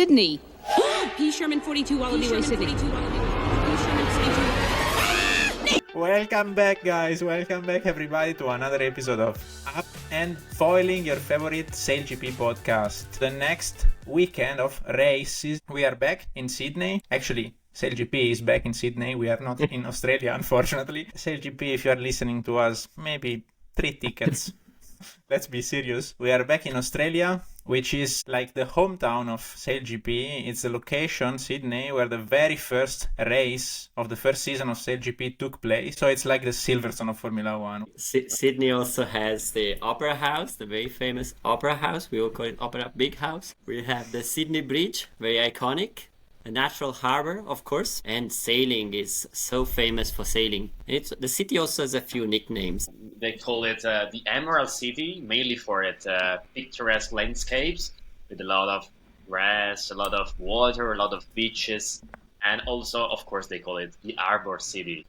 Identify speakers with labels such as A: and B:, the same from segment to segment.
A: Sydney. P. Sherman 42 Wallaby Way, Sydney.
B: Welcome back, guys. Welcome back, everybody, to another episode of Up and Foiling, your favorite SailGP podcast. The next weekend of races, we are back in Sydney. Actually, SailGP is back in Sydney. We are not in Australia, unfortunately. SailGP, if you are listening to us, maybe 3 tickets. Let's be serious. We are back in Australia, which is like the hometown of SailGP. It's the location, Sydney, where the very first race of the first season of SailGP took place. So it's like the Silverstone of Formula One.
C: Sydney also has the Opera House, the very famous Opera House. We all call it Opera Big House. We have the Sydney Bridge, very iconic. A natural harbour, of course, and sailing is so famous for sailing. The city also has a few nicknames.
D: They call it the Emerald City, mainly for its picturesque landscapes with a lot of grass, a lot of water, a lot of beaches, and also, of course, they call it the Harbour City.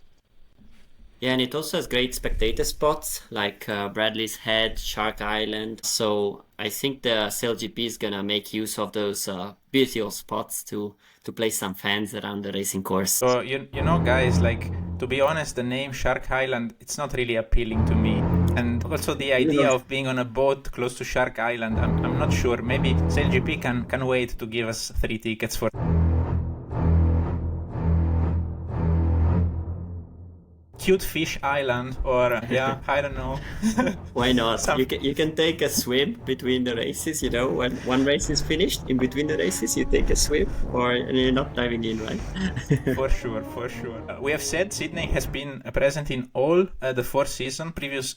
C: Yeah, and it also has great spectator spots like Bradley's Head, Shark Island. So I think the SailGP is going to make use of those beautiful spots to place some fans around the racing course.
B: So, you know, guys, like, to be honest, the name Shark Island, it's not really appealing to me. And also the idea of being on a boat close to Shark Island, I'm not sure. Maybe SailGP can wait to give us 3 tickets for Cute Fish Island, or yeah, I don't know.
C: Why not? You can take a swim between the races, you know, when one race is finished, in between the races you take a swim, or you're not diving in, right?
B: For sure. We have said Sydney has been present in all the 4 previous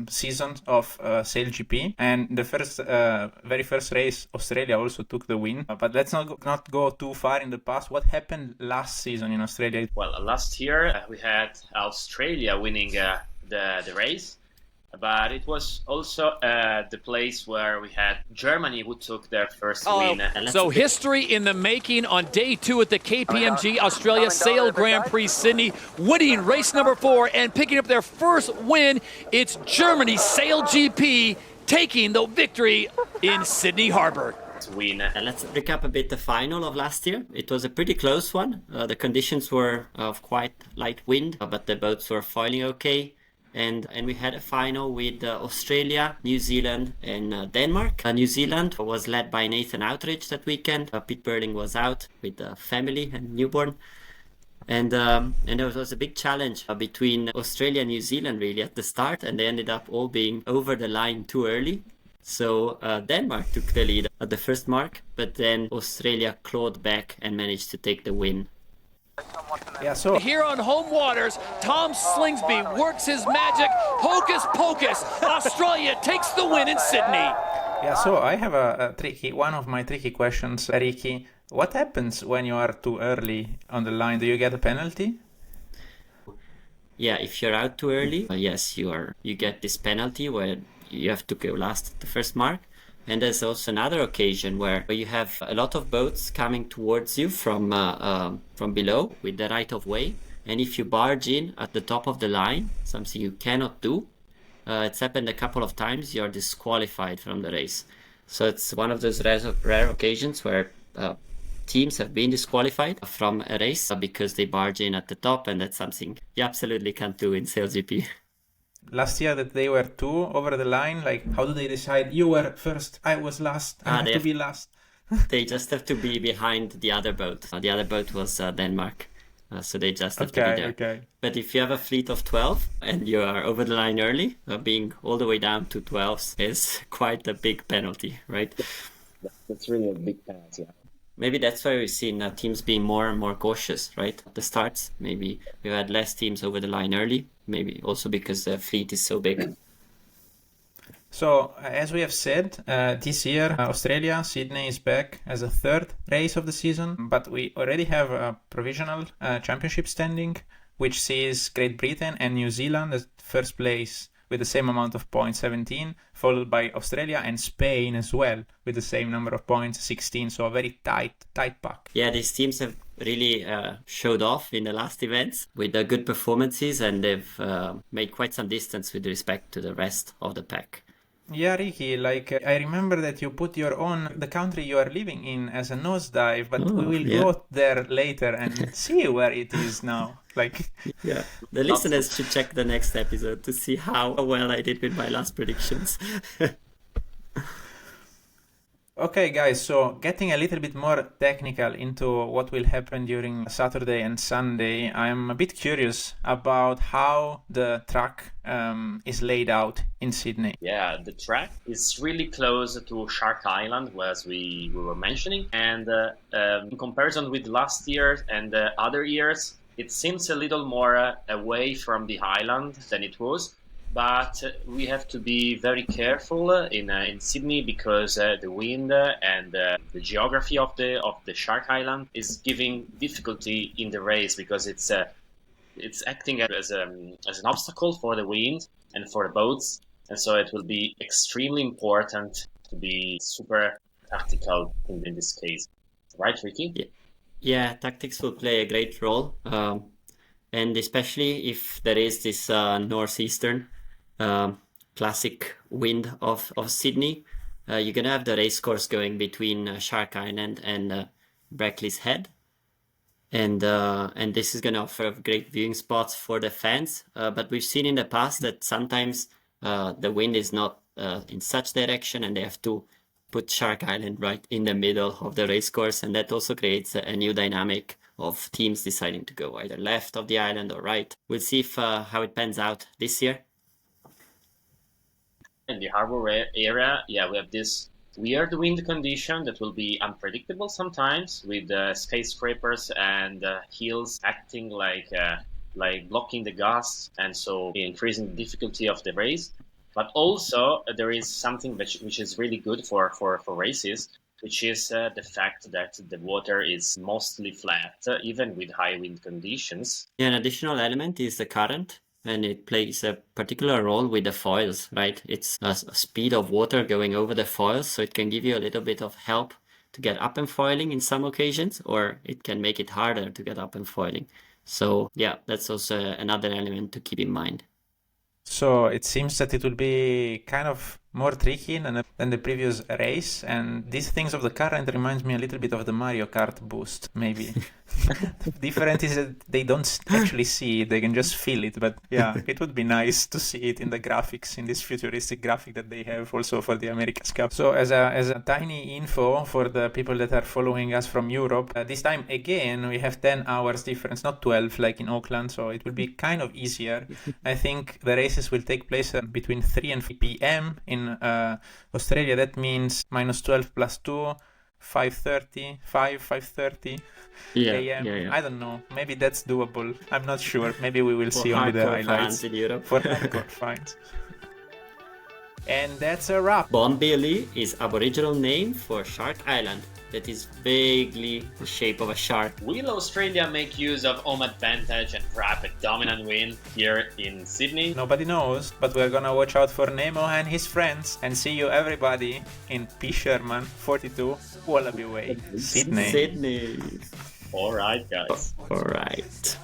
B: seasons of SailGP, and the very first race, Australia also took the win. But let's not go too far in the past. What happened last season in Australia?
D: Well, last year we had Australia winning the race, but it was also the place where we had Germany who took their first win.
E: So history in the making on day 2 at the KPMG Australia Sail Grand Prix Sydney, winning race number 4 and picking up their first win. It's Germany's SailGP taking the victory in Sydney Harbour.
D: Win.
C: Let's recap a bit the final of last year. It was a pretty close one. The conditions were of quite light wind, but the boats were foiling okay. And we had a final with Australia, New Zealand and Denmark. New Zealand was led by Nathan Outridge that weekend. Pete Burling was out with the family and newborn. And there was a big challenge between Australia and New Zealand really at the start, and they ended up all being over the line too early. So Denmark took the lead at the first mark, but then Australia clawed back and managed to take the win.
E: Yeah, so here on home waters, Tom Slingsby works his magic. Hocus pocus! Australia takes the win in Sydney.
B: Yeah, so I have one of my tricky questions, Ricky. What happens when you are too early on the line? Do you get a penalty?
C: Yeah, if you're out too early, yes, you get this penalty where you have to go last at the first mark. And there's also another occasion where you have a lot of boats coming towards you from below with the right of way. And if you barge in at the top of the line, something you cannot do, it's happened a couple of times, you're disqualified from the race. So it's one of those rare occasions where teams have been disqualified from a race because they barge in at the top, and that's something you absolutely can't do in SailGP.
B: Last year that they were 2 over the line, like how do they decide you were first, I was last, I have to be last?
C: They just have to be behind the other boat. The other boat was Denmark, so they just have to be there. Okay. But if you have a fleet of 12 and you are over the line early, being all the way down to 12 is quite a big penalty, right?
D: That's really a big penalty.
C: Maybe that's why we've seen teams being more and more cautious, right? At the starts, maybe we've had less teams over the line early, maybe also because the fleet is so big.
B: So, as we have said, this year, Australia, Sydney is back as a 3rd race of the season, but we already have a provisional championship standing, which sees Great Britain and New Zealand as first place with the same amount of points, 17, followed by Australia and Spain as well, with the same number of points, 16. So a very tight pack.
C: Yeah, these teams have really showed off in the last events with good performances, and they've made quite some distance with respect to the rest of the pack.
B: Yeah, Ricky, like I remember that you put your own, the country you are living in as a nosedive, but we will go there later and see where it is now. Like,
C: yeah, the listeners should check the next episode to see how well I did with my last predictions.
B: okay, guys, so getting a little bit more technical into what will happen during Saturday and Sunday, I'm a bit curious about how the track is laid out in Sydney.
D: Yeah, the track is really close to Shark Island, as we were mentioning, and in comparison with last year and other years, it seems a little more away from the island than it was. But we have to be very careful in Sydney because the wind and the geography of the Shark Island is giving difficulty in the race because it's acting as an obstacle for the wind and for the boats, and so it will be extremely important to be super tactical in this case, right, Ricky?
C: Yeah, tactics will play a great role, and especially if there is this northeastern classic wind of Sydney. You're gonna have the race course going between Shark Island and Brackley's Head, and this is gonna offer great viewing spots for the fans. But we've seen in the past that sometimes the wind is not in such direction, and they have to put Shark Island right in the middle of the race course, and that also creates a new dynamic of teams deciding to go either left of the island or right. We'll see if how it pans out this year.
D: In the Harbour area, we have this weird wind condition that will be unpredictable sometimes, with skyscrapers and hills acting like blocking the gusts, and so increasing the difficulty of the race. But also there is something which is really good for races, which is the fact that the water is mostly flat, even with high wind conditions.
C: Yeah, an additional element is the current, and it plays a particular role with the foils, right? It's a speed of water going over the foils, so it can give you a little bit of help to get up and foiling in some occasions, or it can make it harder to get up and foiling. So yeah, that's also another element to keep in mind.
B: So it seems that it will be kind of more tricky than the previous race, and these things of the current reminds me a little bit of the Mario Kart boost, maybe. The difference is that they don't actually see it, they can just feel it, but yeah, it would be nice to see it in the graphics, in this futuristic graphic that they have also for the America's Cup. So as a tiny info for the people that are following us from Europe, this time again we have 10 hours difference, not 12 like in Auckland, so it will be kind of easier. I think the races will take place between 3 and 4 p.m. in Australia. That means minus 12 plus 2, 5:30 a.m.
C: Yeah.
B: I don't know. Maybe that's doable. I'm not sure. Maybe we will see only the highlights
C: in Europe.
B: For hardcore fans. And that's a wrap.
C: Bonbilly is Aboriginal name for Shark Island that is vaguely the shape of a shark.
D: Will Australia make use of home advantage and grab a dominant win here in Sydney?
B: Nobody knows, but we're gonna watch out for Nemo and his friends, and see you everybody in P. Sherman 42 Wallaby Way, Sydney.
D: Alright, guys.
C: Alright.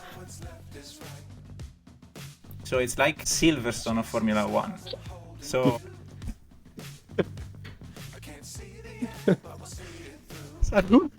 B: So it's like Silverstone of Formula 1. So Salute!